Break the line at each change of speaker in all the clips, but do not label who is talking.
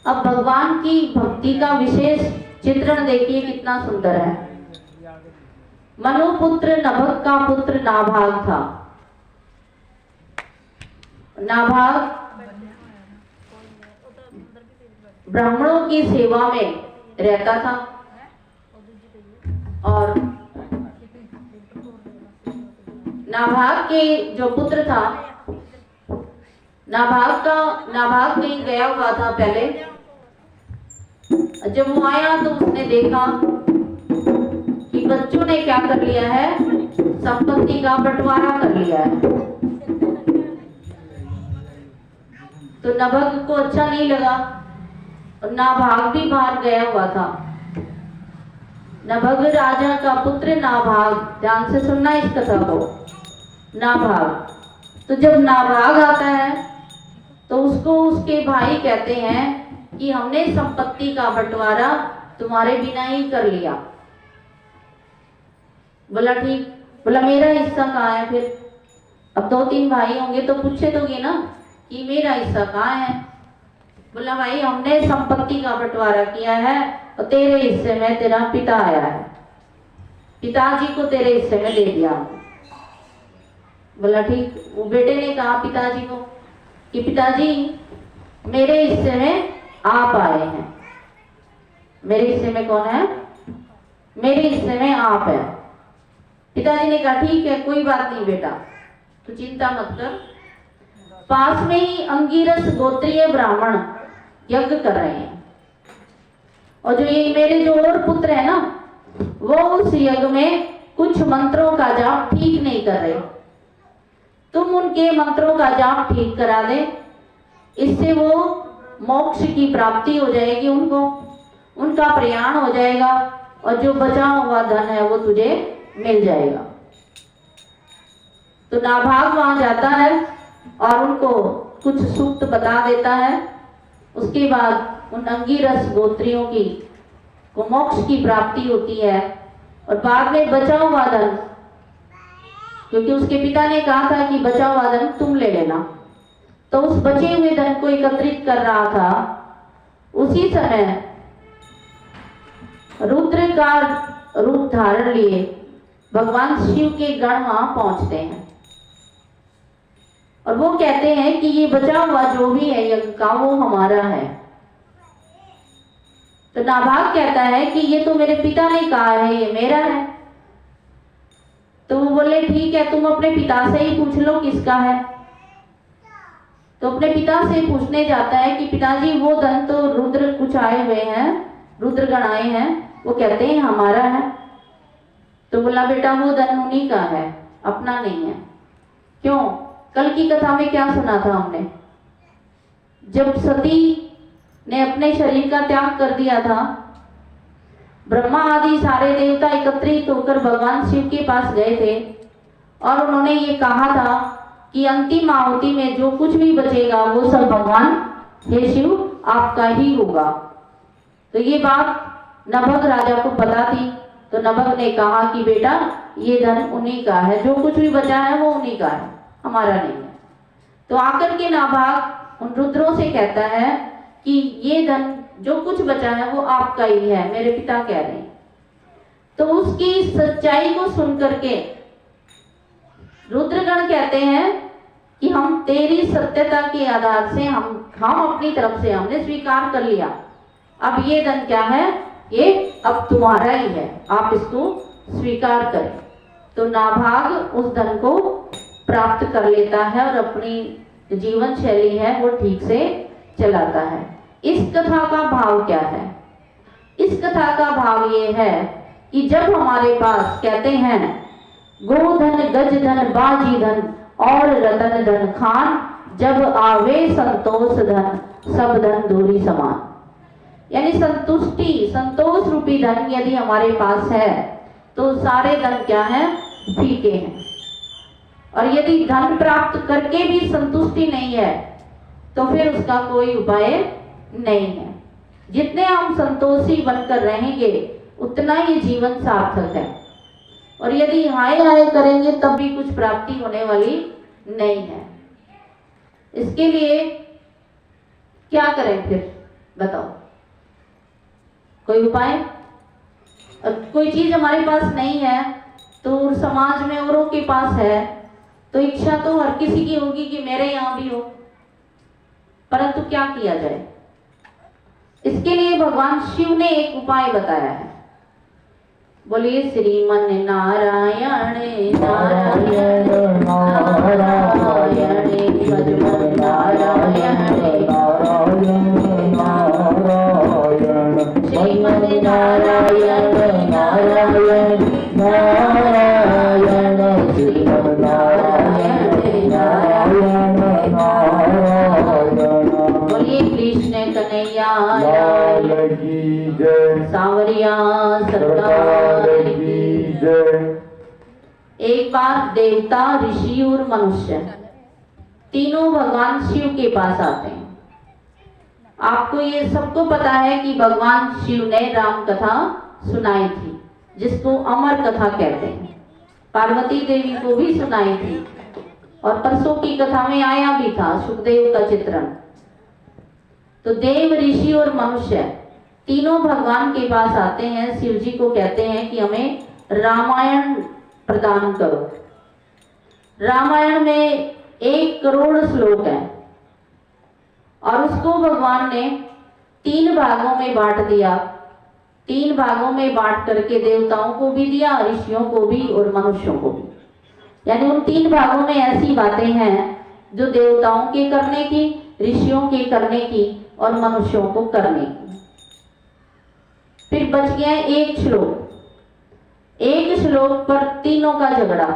अब भगवान की भक्ति का विशेष चित्रण देखिए कितना सुंदर है। मनुपुत्र नभग का पुत्र नाभाग था। नाभाग ब्राह्मणों की सेवा में रहता था और नाभाग के जो पुत्र था, नाभाग कहीं गया हुआ था पहले। जब वो आया तो उसने देखा कि बच्चों ने क्या कर लिया है, संपत्ति का बंटवारा कर लिया है। तो नाभाग को अच्छा नहीं लगा और नाभाग भी बाहर गया हुआ था। नभग राजा का पुत्र नाभाग, ध्यान से सुनना इस कथा को। नाभाग, तो जब नाभाग आता है तो उसको उसके भाई कहते हैं कि हमने संपत्ति का बंटवारा तुम्हारे बिना ही कर लिया। बोला ठीक, बोला मेरा हिस्सा कहाँ है फिर? अब 2-3 भाई होंगे तो पूछे दोगे ना कि मेरा हिस्सा कहाँ है। बोला भाई हमने संपत्ति का बंटवारा किया है और तेरे हिस्से में तेरा पिता आया है, पिताजी को तेरे हिस्से में दे दिया। बोला ठीक। वो बेटे ने कहा पिताजी को कि पिताजी मेरे हिस्से में आप आए हैं। मेरे हिस्से में कौन है? मेरे हिस्से में आप है। पिताजी ने कहा ठीक है, कोई बात नहीं बेटा, तो चिंता मत कर। पास में ही अंगिरस गोत्रीय ब्राह्मण यज्ञ कर रहे हैं और जो ये मेरे जो और पुत्र है ना, वो उस यज्ञ में कुछ मंत्रों का जाप ठीक नहीं कर रहे। तुम उनके मंत्रों का जाप ठीक करा दे, इससे वो मोक्ष की प्राप्ति हो जाएगी, उनको उनका प्रयाण हो जाएगा और जो बचा हुआ धन है वो तुझे मिल जाएगा। तो नाभाग वहां जाता है और उनको कुछ सूक्त बता देता है। उसके बाद उन अंगिरस गोत्रियों की को मोक्ष की प्राप्ति होती है और बाद में बचा हुआ धन, क्योंकि उसके पिता ने कहा था कि बचा हुआ धन तुम ले लेना, तो उस बचे हुए धन को एकत्रित कर रहा था। उसी समय रुद्र का रूप धारण लिए भगवान शिव के गण वहां पहुंचते हैं और वो कहते हैं कि ये बचा हुआ जो भी है यज्ञ का वो हमारा है। तो नाभाग कहता है कि ये तो मेरे पिता ने कहा है ये मेरा है। तो वो बोले ठीक है, तुम अपने पिता से ही पूछ लो किसका है। तो अपने पिता से पूछने जाता है कि पिताजी वो धन तो रुद्र कुछ आए हुए हैं, रुद्रगण आए हैं, वो कहते हैं हमारा है। तो बोला बेटा वो धन उन्हीं का है, अपना नहीं है। क्यों? कल की कथा में क्या सुना था हमने? जब सती ने अपने शरीर का त्याग कर दिया था, ब्रह्मा आदि सारे देवता एकत्रित होकर भगवान शिव के पास गए थे और उन्होंने ये कहा था कि अंतिम आहुति में जो कुछ भी बचेगा वो सब भगवान हे शिव आपका ही होगा। तो ये बात नभग राजा को पता थी। तो नभग ने कहा कि बेटा ये धन उन्हीं का है, जो कुछ भी बचा है वो उन्हीं का है, हमारा नहीं है। तो आकर के नाभाग उन रुद्रों से कहता है कि ये धन जो कुछ बचा है वो आपका ही है, मेरे पिता कह रहे हैं। तो उसकी सच्चाई को सुन करके रुद्रगण कहते हैं कि हम तेरी सत्यता के आधार से हम अपनी तरफ से हमने स्वीकार कर लिया, अब ये धन क्या है, ये अब तुम्हारा ही है, आप इसको स्वीकार करें। तो नाभाग उस धन को प्राप्त कर लेता है और अपनी जीवन शैली है वो ठीक से चलाता है। इस कथा का भाव क्या है? इस कथा का भाव ये है कि जब हमारे पास कहते हैं गोधन गज धन बाजी धन और रतन धन खान, जब आवे संतोष धन सब धन दूरी समान। यानी संतुष्टि, संतोष रूपी धन यदि हमारे पास है तो सारे धन क्या है, फीके हैं। और यदि धन प्राप्त करके भी संतुष्टि नहीं है तो फिर उसका कोई उपाय नहीं है। जितने हम संतोषी बनकर रहेंगे उतना ही जीवन सार्थक है। और यदि हाय हाय करेंगे तब भी कुछ प्राप्ति होने वाली नहीं है। इसके लिए क्या करें फिर? बताओ कोई उपाय? कोई चीज हमारे पास नहीं है तो समाज में औरों के पास है, तो इच्छा तो हर किसी की होगी कि मेरे यहाँ भी हो, परंतु क्या किया जाए? इसके लिए भगवान शिव ने एक उपाय बताया है। बोलिए श्रीमन नारायण नारायण नारायण भजमन नारायण नारायण श्रीमन नारायण नारायण नारायण श्रीमन नारायण नारायण नारायण। बोलिए कृष्ण कन्हैया लाल की जय, सांवरिया सरकार की जय। एक बार देवता, ऋषि और मनुष्य तीनों भगवान शिव के पास आते हैं। आपको ये सबको पता है कि भगवान शिव ने राम कथा सुनाई थी, जिसको अमर कथा कहते हैं। पार्वती देवी को भी सुनाई थी और परसों की कथा में आया भी था सुखदेव का चित्रण। तो देव, ऋषि और मनुष्य तीनों भगवान के पास आते हैं, शिव जी को कहते हैं कि हमें रामायण प्रदान करो। रामायण में 1 करोड़ श्लोक है और उसको भगवान ने 3 भागों में बांट दिया। 3 भागों में बांट करके देवताओं को भी दिया, ऋषियों को भी और मनुष्यों को भी। यानी उन 3 भागों में ऐसी बातें हैं जो देवताओं के करने की, ऋषियों के करने की और मनुष्यों को करने की। फिर बच गया 1 श्लोक। 1 श्लोक पर तीनों का झगड़ा।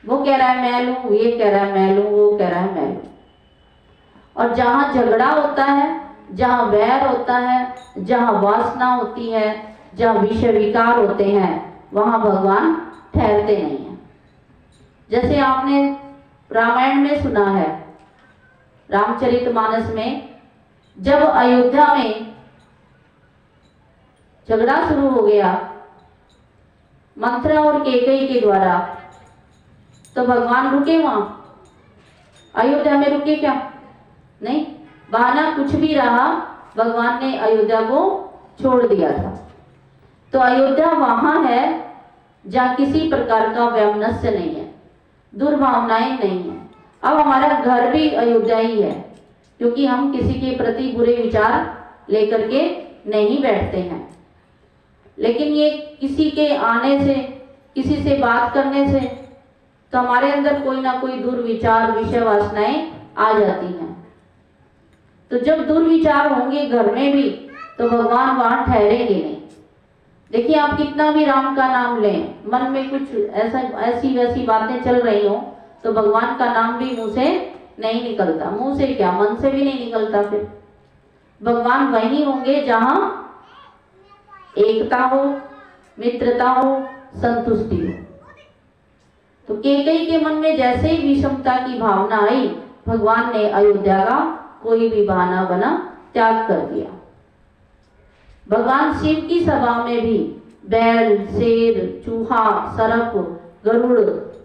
वो कह रहा है मैं लूं, ये कह रहा है मैं लूं, वो कह रहा है मैं लूं। और जहां झगड़ा होता है, जहां वैर होता है, जहां वासना होती है, जहां विषय विकार होते हैं, वहां भगवान ठहरते नहीं है। जैसे आपने रामायण में सुना है, रामचरितमानस में, जब अयोध्या में झगड़ा शुरू हो गया मंथरा और कैकेयी के द्वारा, तो भगवान रुके वहां? अयोध्या में रुके क्या? नहीं, बहाना कुछ भी रहा, भगवान ने अयोध्या को छोड़ दिया था। तो अयोध्या वहां है जहां किसी प्रकार का वैमनस्य नहीं है, दुर्भावनाएं नहीं है। अब हमारा घर भी अयोध्या ही है, क्योंकि हम किसी के प्रति बुरे विचार लेकर के नहीं बैठते हैं। लेकिन ये किसी के आने से, किसी से बात करने से तो हमारे अंदर कोई ना कोई दुर्विचार, विषय वासनाएं आ जाती हैं। तो जब दुर्विचार होंगे घर में भी तो भगवान वहां ठहरेंगे नहीं। देखिए, आप कितना भी राम का नाम लें, मन में कुछ ऐसी वैसी बातें चल रही हो तो भगवान का नाम भी मुंह से नहीं निकलता। मुंह से क्या, मन से भी नहीं निकलता। फिर भगवान वहीं होंगे जहां एकता हो, मित्रता हो, संतुष्टि हो। तो कैकेयी के मन में जैसे ही विषमता की भावना आई, भगवान ने अयोध्या का कोई भी बहाना बना त्याग कर दिया। भगवान शिव की सभा में भी बैल, शेर, चूहा, सर्प, गरुड़,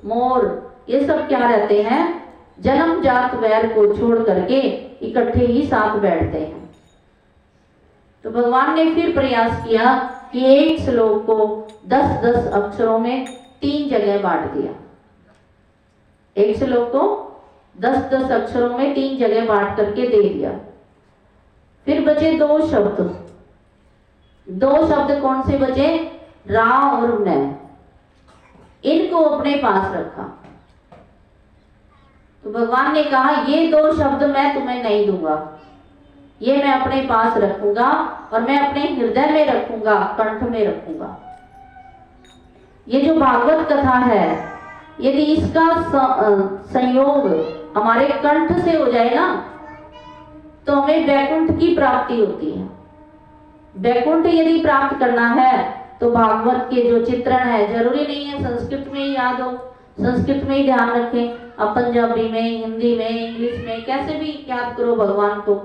मोर, ये सब क्या रहते हैं? जन्म जात वैर को छोड़ करके इकट्ठे ही साथ बैठते हैं। तो भगवान ने फिर प्रयास किया कि 1 श्लोक को 10-10 अक्षरों में 3 जगह बांट दिया। 1 श्लोक को 10-10 अक्षरों में 3 जगह बांट करके दे दिया। फिर बचे 2 शब्द। 2 शब्द कौन से बचे? रा और मैं। इनको अपने पास रखा। तो भगवान ने कहा ये 2 शब्द मैं तुम्हें नहीं दूंगा, ये मैं अपने पास रखूंगा और मैं अपने हृदय में रखूंगा, कंठ में रखूंगा। ये जो भागवत कथा है, यदि इसका संयोग हमारे कंठ से हो जाए ना, तो हमें वैकुंठ की प्राप्ति होती है। वैकुंठ यदि प्राप्त करना है तो भागवत के जो चित्रण है, जरूरी नहीं है संस्कृत में ही याद हो, संस्कृत में ही ध्यान रखें। अब पंजाबी में, हिंदी में, इंग्लिश में, कैसे भी याद करो भगवान को।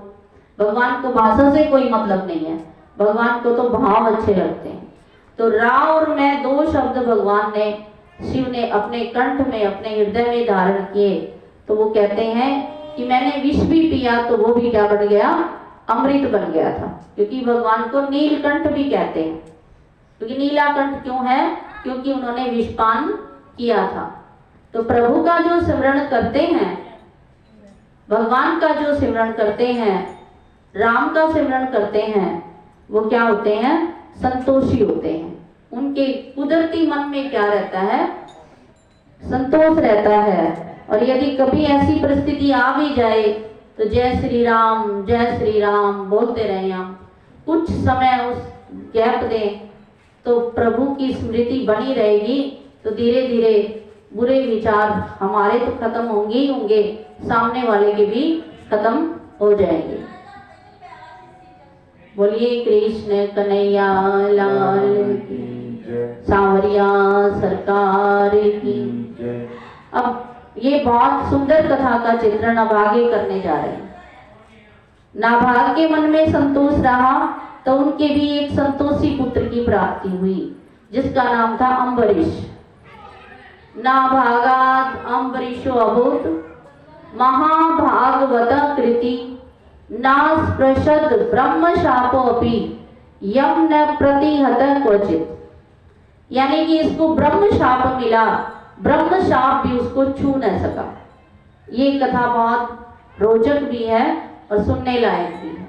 भगवान को भाषा से कोई मतलब नहीं है, भगवान को तो भाव अच्छे लगते हैं। तो रा और मैं 2 शब्द भगवान ने, शिव ने अपने कंठ में, अपने हृदय में धारण किए। तो वो कहते हैं कि मैंने विष भी पिया तो वो भी क्या बन गया? अमृत बन गया था, क्योंकि भगवान को नीलकंठ भी कहते हैं। क्योंकि नीलाकंठ क्यों है? क्योंकि उन्होंने विषपान किया था। तो प्रभु का जो सिमरण करते हैं, भगवान का जो सिमरण करते हैं, राम का सिमरण करते हैं, वो क्या होते हैं? संतोषी होते हैं। उनके कुदरती मन में क्या रहता है? संतोष रहता है। और यदि कभी ऐसी परिस्थिति आ भी जाए तो जय श्री राम बोलते रहे हम, कुछ समय उस गैप दें तो प्रभु की स्मृति बनी रहेगी। तो धीरे धीरे बुरे विचार हमारे तो खत्म होंगे ही होंगे, सामने वाले के भी खत्म हो जाएंगे। बोलिए कृष्ण कन्हैया लाल की, सांवरिया सरकार की। अब ये बहुत सुंदर कथा का चित्रण अब आगे करने जा रहे हैं। नाभाग के मन में संतोष रहा तो उनके भी एक संतोषी पुत्र की प्राप्ति हुई, जिसका नाम था अम्बरीश। नाभागात् अम्बरीशो अभूत् महाभागवत कृति नास्पृशद ब्रह्म शापोऽपि यम न प्रतिहत क्वचित। यानी कि इसको ब्रह्म शाप मिला, ब्रह्म शाप भी उसको छू न सका। ये कथा बहुत रोचक भी है और सुनने लायक भी है।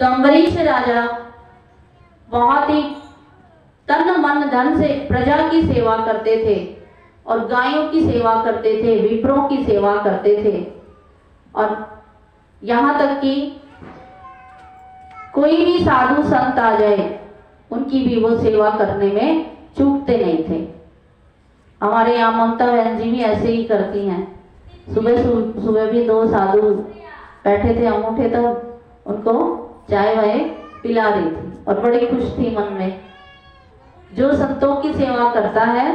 तो अम्बरीश राजा बहुत ही तन मन धन से प्रजा की सेवा करते थे और गायों की सेवा करते थे, विप्रों की सेवा करते थे, और यहाँ तक कि कोई भी साधु संत आ जाए उनकी भी वो सेवा करने में चूकते नहीं थे। हमारे यहाँ ममता बहन जी भी ऐसे ही करती हैं। सुबह भी 2 साधु बैठे थे, हम उठे तो उनको चाय वाय पिला रही थी और बड़ी खुश थी मन में। जो संतों की सेवा करता है,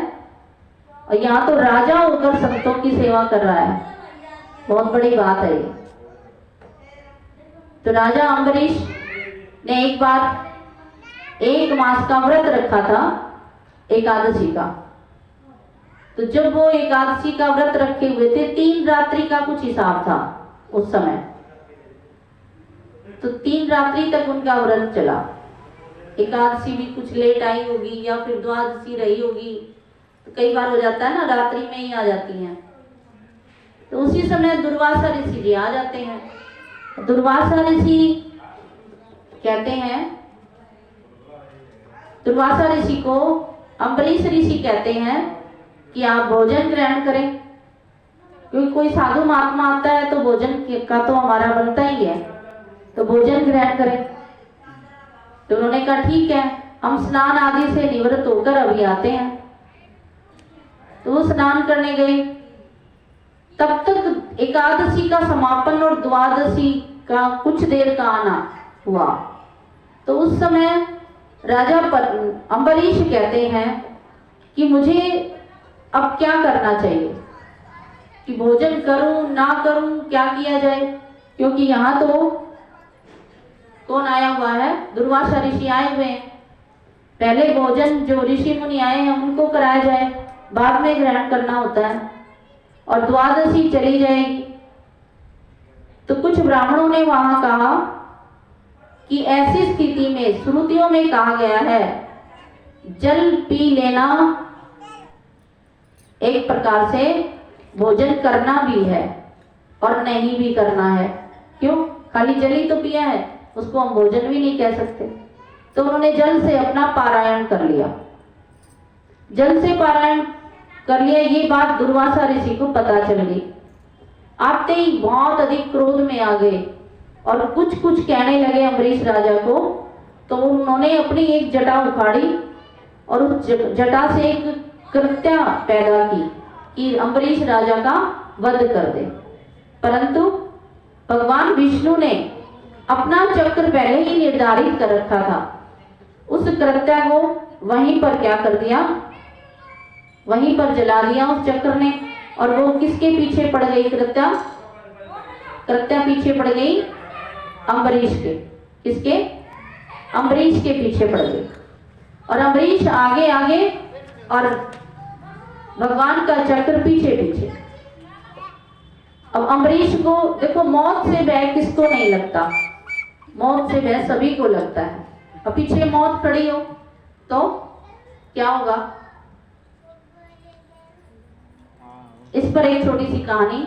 और यहाँ तो राजा होकर संतों की सेवा कर रहा है, बहुत बड़ी बात है ये। तो राजा अम्बरीश ने एक बार 1 मास का व्रत रखा था, एकादशी का। तो जब वो एकादशी का व्रत रखे हुए थे, 3 रात्रि का कुछ हिसाब था उस समय, तो 3 रात्रि तक उनका व्रत चला। एकादशी भी कुछ लेट आई होगी या फिर द्वादशी रही होगी, तो कई बार हो जाता है ना, रात्रि में ही आ जाती हैं। तो उसी समय दुर्वासा ऋषि जी आ जाते हैं। दुर्वासा ऋषि कहते हैं, दुर्वासा ऋषि को अम्बरीश ऋषि कहते हैं कि आप भोजन ग्रहण करें, क्योंकि कोई साधु महात्मा आता है तो भोजन का तो हमारा बनता ही है, तो भोजन ग्रहण करें। तो उन्होंने कहा ठीक है, हम स्नान आदि से निवृत्त होकर अभी आते हैं। तो वो स्नान करने गए। तब तक एकादशी का समापन और द्वादशी का कुछ देर का आना हुआ। तो उस समय राजा अम्बरीश कहते हैं कि मुझे अब क्या करना चाहिए, कि भोजन करूं ना करूं, क्या किया जाए, क्योंकि यहाँ तो कौन आया हुआ है? दुर्वासा ऋषि आए हुए हैं। पहले भोजन जो ऋषि मुनि आए हैं उनको कराया जाए, बाद में ग्रहण करना होता है, और द्वादशी चली जाएगी। तो कुछ ब्राह्मणों ने वहां कहा कि ऐसी स्थिति में श्रुतियों में कहा गया है जल पी लेना एक प्रकार से भोजन करना भी है और नहीं भी करना है। क्यों? खाली जल ही तो पिया है, उसको हम भोजन भी नहीं कह सकते। तो उन्होंने जल से अपना पारायण कर लिया। जल से पारायण कर लिया, ये बात दुर्वासा ऋषि को पता चल गई। आते ही बहुत अधिक क्रोध में आ गए और कुछ कहने लगे अम्बरीश राजा को। तो उन्होंने अपनी एक जटा उखाड़ी और उस जटा से एक कृत्या पैदा की कि अम्बरीश राजा का वध कर दे। परंतु भगवान विष्णु ने अपना चक्र पहले ही निर्धारित कर रखा था। उस कृत्या को वहीं पर क्या कर दिया, वहीं पर जला दिया उस चक्र ने। और वो किसके पीछे पड़ गई? कृत्या पीछे पड़ गई अम्बरीश के। किसके? अम्बरीश के पीछे पड़ गई। और अम्बरीश आगे आगे और भगवान का चक्र पीछे। अब अम्बरीश को देखो, मौत से भय किसको नहीं लगता, मौत से भय सभी को लगता है। अब पीछे मौत खड़ी हो तो क्या होगा? इस पर एक छोटी सी कहानी।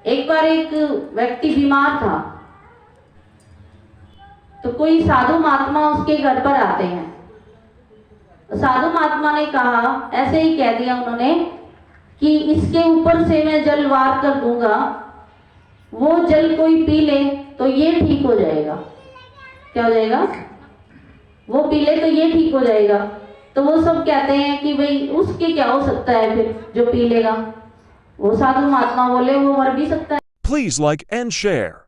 एक बार एक व्यक्ति बीमार था, तो कोई साधु महात्मा उसके घर पर आते हैं। साधु महात्मा ने कहा, ऐसे ही कह दिया उन्होंने कि इसके ऊपर से मैं जल वार कर दूंगा, वो जल कोई पी ले तो ये ठीक हो जाएगा। क्या हो जाएगा? वो पी ले तो ये ठीक हो जाएगा। तो वो सब कहते हैं कि भाई उसके क्या हो सकता है फिर जो पी लेगा। वो साधु महात्मा बोले वो मर भी सकता है।
Please like and share.